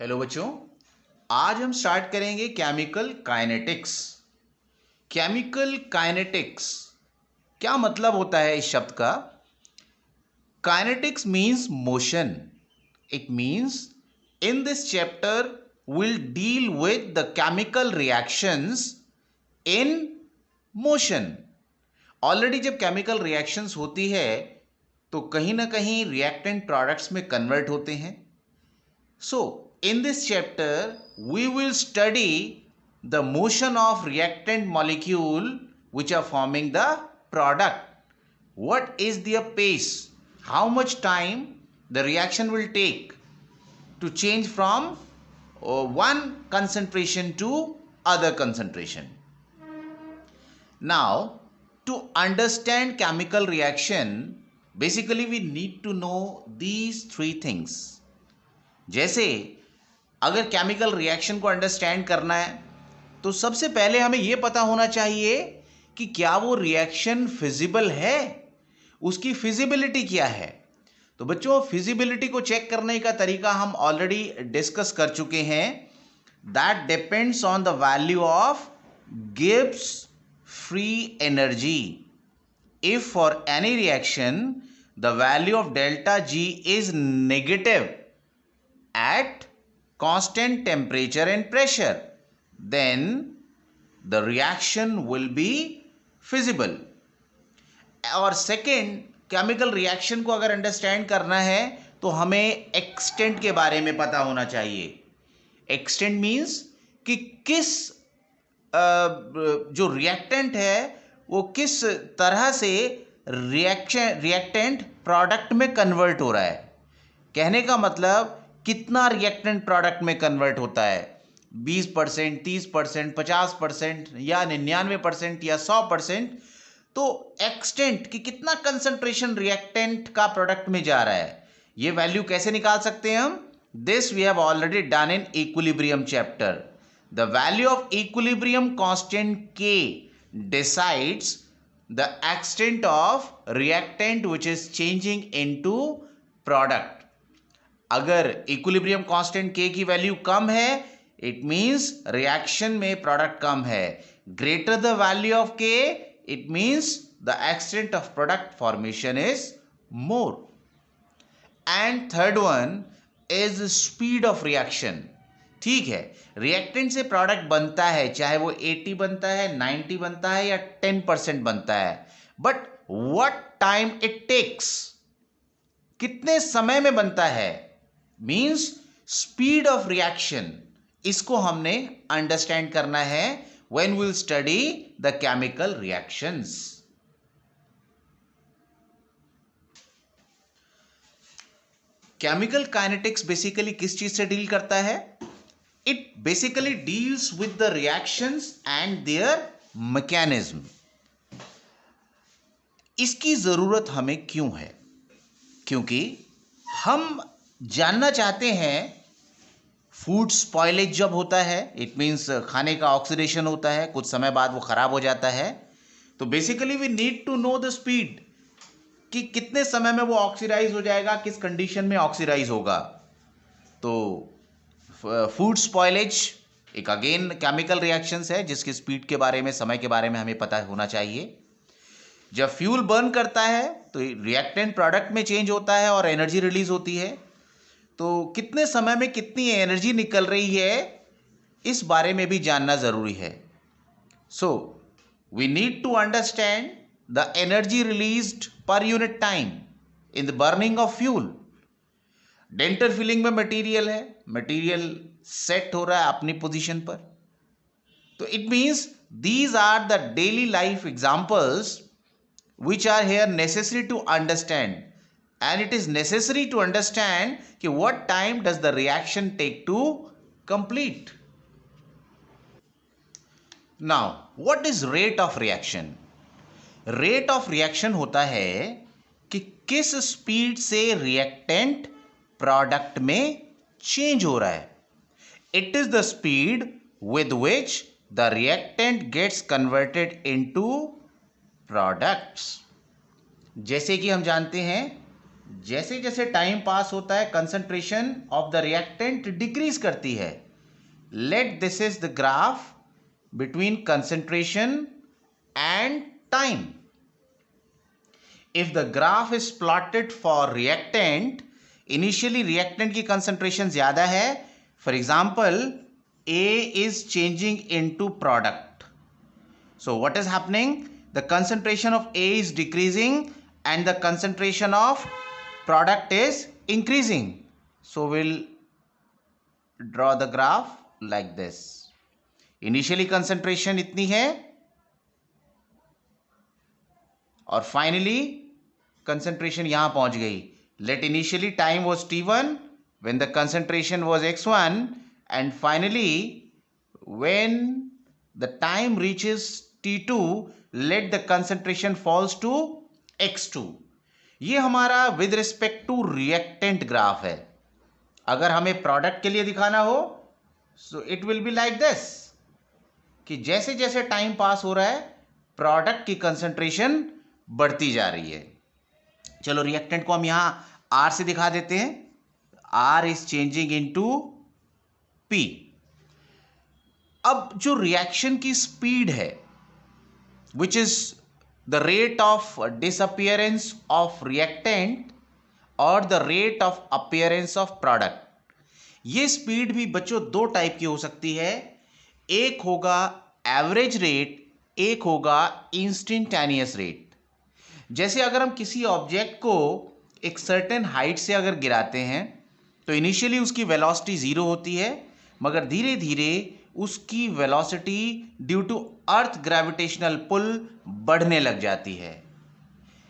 Hello बच्चों, आज हम स्टार्ट करेंगे केमिकल काइनेटिक्स। केमिकल काइनेटिक्स क्या मतलब होता है इस शब्द का? Kinetics means motion. It means in this chapter will deal with the chemical reactions in motion. Already जब केमिकल रिएक्शंस होती है तो कहीं ना कहीं रिएक्टेंट प्रोडक्ट्स में कन्वर्ट होते हैं। So, in this chapter, we will study the motion of reactant molecule which are forming the product. What is their pace? How much time the reaction will take to change from one concentration to other concentration. Now, to understand chemical reaction, basically we need to know these three things. जैसे अगर chemical reaction को understand करना है तो सबसे पहले हमें यह पता होना चाहिए कि क्या वो रिएक्शन फिजिबल है, उसकी फिजिबिलिटी क्या है। तो बच्चों, फिजिबिलिटी को चेक करने का तरीका हम ऑलरेडी डिस्कस कर चुके हैं। That depends on the value of Gibbs free energy. If for any reaction the value of delta G is negative at constant temperature and pressure, then the reaction will be feasible. और second, chemical reaction को अगर understand करना है तो हमें extent के बारे में पता होना चाहिए। एक्सटेंट मीन्स कि किस जो रिएक्टेंट है वो किस तरह से रिएक्टेंट प्रोडक्ट में कन्वर्ट हो रहा है। कहने का मतलब कितना रिएक्टेंट प्रोडक्ट में कन्वर्ट होता है, 20%, 30%, 50% या 99% या 100%। तो एक्सटेंट कि कितना कंसंट्रेशन रिएक्टेंट का प्रोडक्ट में जा रहा है, ये वैल्यू कैसे निकाल सकते हैं हम? This we have already done in equilibrium chapter. The value of equilibrium constant K decides the extent of reactant which is changing into product. अगर इक्विलिब्रियम कांस्टेंट के की वैल्यू कम है, इट मींस रिएक्शन में product कम है। Greater the value of K, it means the extent of product formation is more. And third one is speed of reaction. ठीक है, reactant से प्रोडक्ट बनता है, चाहे वो 80 बनता है, 90 बनता है या 10% बनता है, but what time it takes, कितने समय में बनता है, मीन्स स्पीड ऑफ रिएक्शन। इसको हमने अंडरस्टैंड करना है when we will study the chemical reactions. Chemical kinetics basically किस चीज से डील करता है? It basically deals with the reactions and their mechanism. इसकी जरूरत हमें क्यों है? क्योंकि हम जानना चाहते हैं फूड स्पॉइलेज जब होता है, इट मीन्स खाने का ऑक्सीडेशन होता है, कुछ समय बाद वो खराब हो जाता है। तो basically we need to know the speed कि कितने समय में वो ऑक्सीडाइज हो जाएगा, किस कंडीशन में ऑक्सीडाइज होगा। तो फूड स्पॉइलेज एक अगेन केमिकल रिएक्शंस है जिसकी स्पीड के बारे में, समय के बारे में हमें पता होना चाहिए। जब फ्यूल बर्न करता है तो रिएक्टेंट प्रोडक्ट में चेंज होता है और एनर्जी रिलीज होती है। तो कितने समय में कितनी एनर्जी निकल रही है, इस बारे में भी जानना जरूरी है। So we need to understand the energy released per unit time in the burning of fuel. Dental filling में मटेरियल है, मटेरियल सेट हो रहा है अपनी पोजीशन पर। तो it means these are the daily life examples which are here necessary to understand, and it is necessary to understand कि what time does the reaction take to complete. Now what is rate of reaction? Rate of reaction होता है कि किस speed से reactant product में change हो रहा है। It is the speed with which the reactant gets converted into products. जैसे कि हम जानते हैं जैसे जैसे टाइम पास होता है concentration of the reactant decrease करती है. Let this is the graph between concentration and time. If the graph is plotted for reactant, initially reactant की concentration ज़्यादा है. For example, A is changing into product. So what is happening? The concentration of A is decreasing and the concentration of product is increasing. So we'll draw the graph like this. Initially concentration इतनी है और finally concentration यहां पहुंच गई. Let initially time was t1 when the concentration was x1 and finally when the time reaches t2 let the concentration falls to x2. ये हमारा with respect to reactant graph है. अगर हमें प्रोडक्ट के लिए दिखाना हो so it will be like this कि जैसे जैसे टाइम पास हो रहा है प्रोडक्ट की कंसंट्रेशन बढ़ती जा रही है. चलो रिएक्टेंट को हम यहां R से दिखा देते हैं. R is changing into P. अब जो रिएक्शन की स्पीड है which is the rate of disappearance of reactant और the rate of appearance of product, ये स्पीड भी बच्चों दो टाइप की हो सकती है. एक होगा एवरेज रेट, एक होगा इंस्टेंटेनियस रेट. जैसे अगर हम किसी ऑब्जेक्ट को एक सर्टेन हाइट से अगर गिराते हैं तो इनिशियली उसकी वेलोसिटी ज़ीरो होती है, मगर धीरे धीरे उसकी velocity due to earth gravitational pull बढ़ने लग जाती है.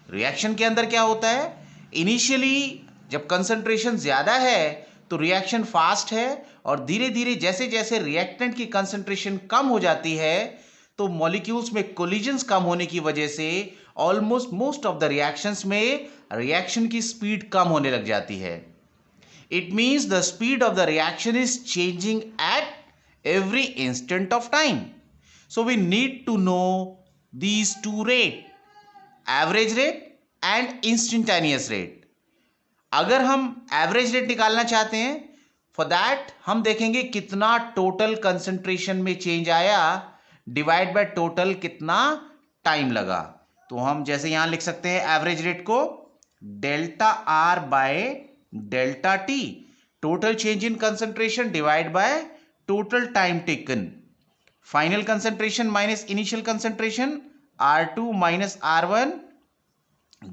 रिएक्शन के अंदर क्या होता है? इनिशियली जब कंसंट्रेशन ज़्यादा है तो रिएक्शन फास्ट है और धीरे धीरे जैसे जैसे रिएक्टेंट की कंसंट्रेशन कम हो जाती है तो मॉलिक्यूल्स में कोलिजन्स कम होने की वजह से almost most of the reactions में रिएक्शन की स्पीड कम होने लग जाती है. It means the speed of the reaction is changing at every instant of time. So we need to know these two rate, average rate and instantaneous rate. अगर हम average rate निकालना चाहते हैं फॉर दैट हम देखेंगे कितना total concentration में change आया डिवाइड बाय टोटल कितना टाइम लगा. तो हम जैसे यहां लिख सकते हैं एवरेज रेट को delta R by delta T, total change in concentration divide by total time taken. Final concentration minus initial concentration R2 minus R1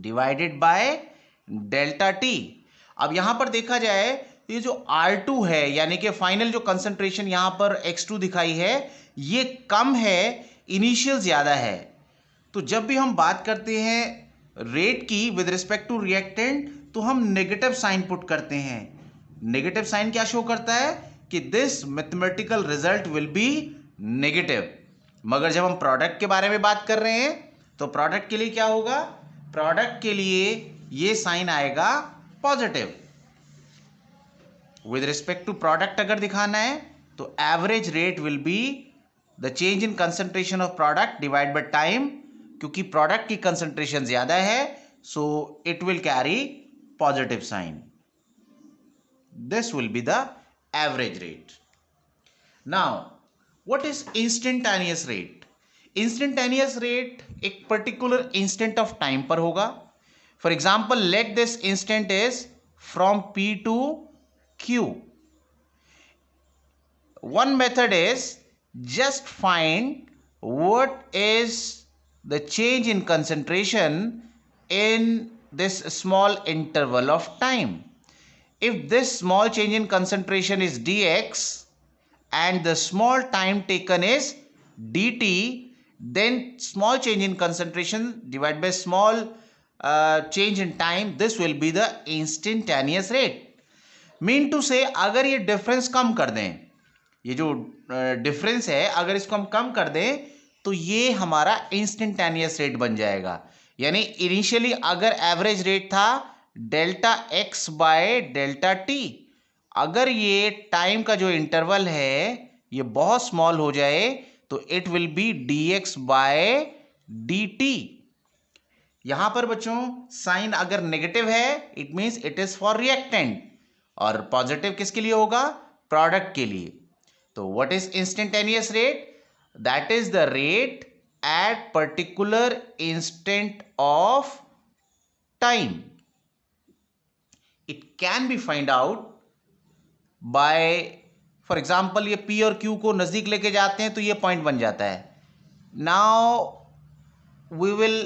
divided by delta T. अब यहां पर देखा जाए ये जो R2 है यानी कि फाइनल जो कंसंट्रेशन यहां पर X2 दिखाई है ये कम है, इनिशियल ज्यादा है. तो जब भी हम बात करते हैं रेट की विद रिस्पेक्ट टू रिएक्टेंट तो हम नेगेटिव साइन पुट करते हैं. नेगेटिव साइन क्या शो करता है कि this mathematical result will be negative. मगर जब हम प्रोडक्ट के बारे में बात कर रहे हैं तो प्रोडक्ट के लिए क्या होगा? प्रोडक्ट के लिए ये साइन आएगा positive. With respect to product अगर दिखाना है तो average rate will be the change in concentration of product divide by time. क्योंकि प्रोडक्ट की कंसंट्रेशन ज्यादा है so it will carry positive sign. This will be the average rate. Now what is instantaneous rate? Instantaneous rate एक particular instant of time पर होगा. For example let this instant is from P to Q. One method is just find what is the change in concentration in this small interval of time. If this small change in concentration is dx and the small time taken is dt, then small change in concentration divided by small change in time, this will be the instantaneous rate. Mean to say अगर ये difference कम कर दें, ये जो difference है अगर इसको हम कम कर दें तो ये हमारा इंस्टेंटेनियस रेट बन जाएगा. यानी इनिशियली अगर एवरेज रेट था delta x by delta T, अगर ये टाइम का जो इंटरवल है ये बहुत स्मॉल हो जाए तो it will be D X by D T. यहां पर बच्चों साइन अगर नेगेटिव है it means it is for reactant, और पॉजिटिव किसके लिए होगा? प्रोडक्ट के लिए। तो what is instantaneous rate? That is the rate at particular instant of time. It can be find out by, for example ये P और Q को नजदीक लेके जाते हैं तो ये पॉइंट बन जाता है. Now we will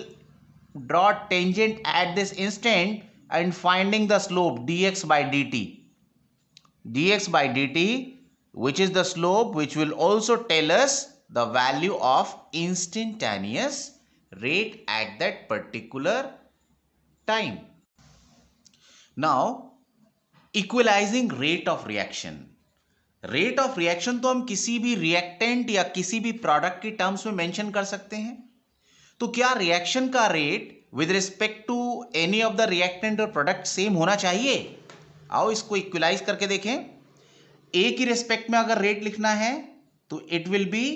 draw tangent at this instant and finding the slope dx by dt. dx by dt, which is the slope which will also tell us the value of instantaneous rate at that particular time. Now, equalizing rate of reaction. Rate of reaction तो हम किसी भी reactant या किसी भी product की terms में mention कर सकते हैं. तो क्या रिएक्शन का rate with respect to any of the reactant और प्रोडक्ट सेम होना चाहिए? आओ इसको इक्वलाइज करके देखें. ए की रिस्पेक्ट में अगर रेट लिखना है तो it will be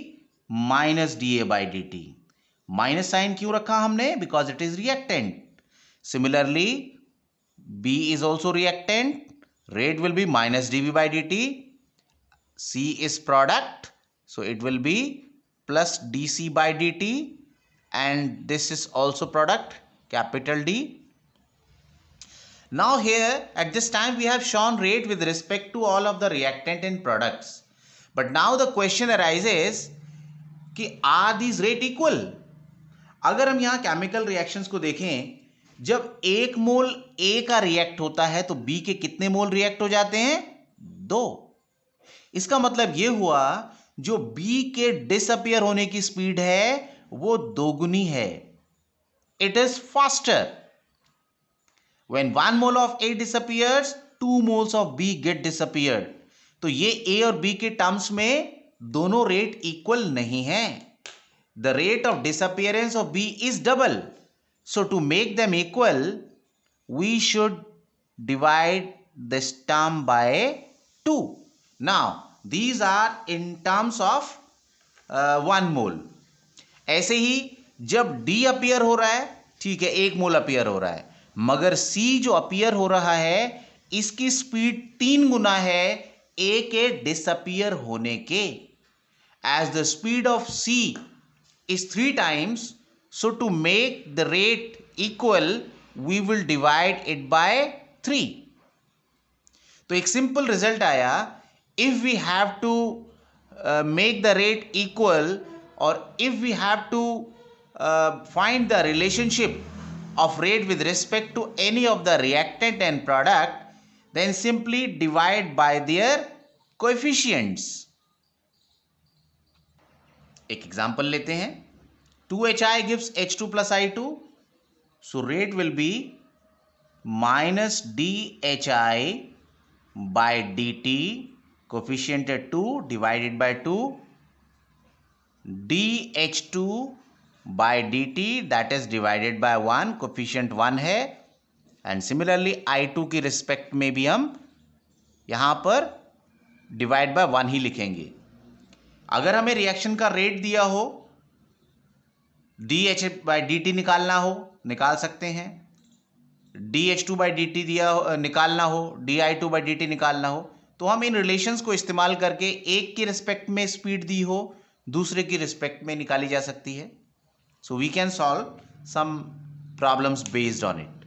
minus D A by D T. Minus sign क्यों रखा हमने? Because it is reactant. Similarly B is also reactant, rate will be minus D B by D T. C is product, so it will be plus dc by dt, and this is also product, capital D. Now here at this time we have shown rate with respect to all of the reactant and products, but now the question arises कि are these rate equal? अगर हम यहाँ chemical reactions को देखें, जब 1 मोल A का react होता है तो B के कितने मोल रिएक्ट हो जाते हैं? 2. इसका मतलब यह हुआ जो B के डिसअपियर होने की स्पीड है वो दोगुनी है. It is faster. When 1 mole of A disappears, 2 moles of B get disappeared. तो ये A और B के टर्म्स में दोनों रेट इक्वल नहीं है. The rate of disappearance of B is double. So to make them equal we should divide this term by 2. Now, these are in terms of 1 mole. ऐसे ही जब D appear हो रहा है, ठीक है, 1 मोल अपीयर हो रहा है, मगर C जो अपीयर हो रहा है इसकी स्पीड 3 गुना है A के डिसअपियर होने के. As the speed of C is 3 times, so to make the rate equal, we will divide it by 3. तो एक सिंपल रिजल्ट आया. If we have to make the rate equal, or if we have to find the relationship of rate with respect to any of the reactant and product, then simply divide by their coefficients. एक example लेते हैं. 2HI gives H2 plus I2, so rate will be minus DHI by dt, coefficient at 2 divided by 2, dH2 by dt, that is divided by 1, coefficient 1 है. And similarly I2 की respect में भी हम यहाँ पर डिवाइड बाय 1 ही लिखेंगे. अगर हमें रिएक्शन का रेट दिया हो, DH by dt निकालना हो, निकाल सकते हैं. DH2 by dt दिया निकालना हो, DI2 by dt निकालना हो, तो हम इन रिलेशंस को इस्तेमाल करके एक की रिस्पेक्ट में स्पीड दी हो, दूसरे की रिस्पेक्ट में निकाली जा सकती है. So we can solve some problems based on it.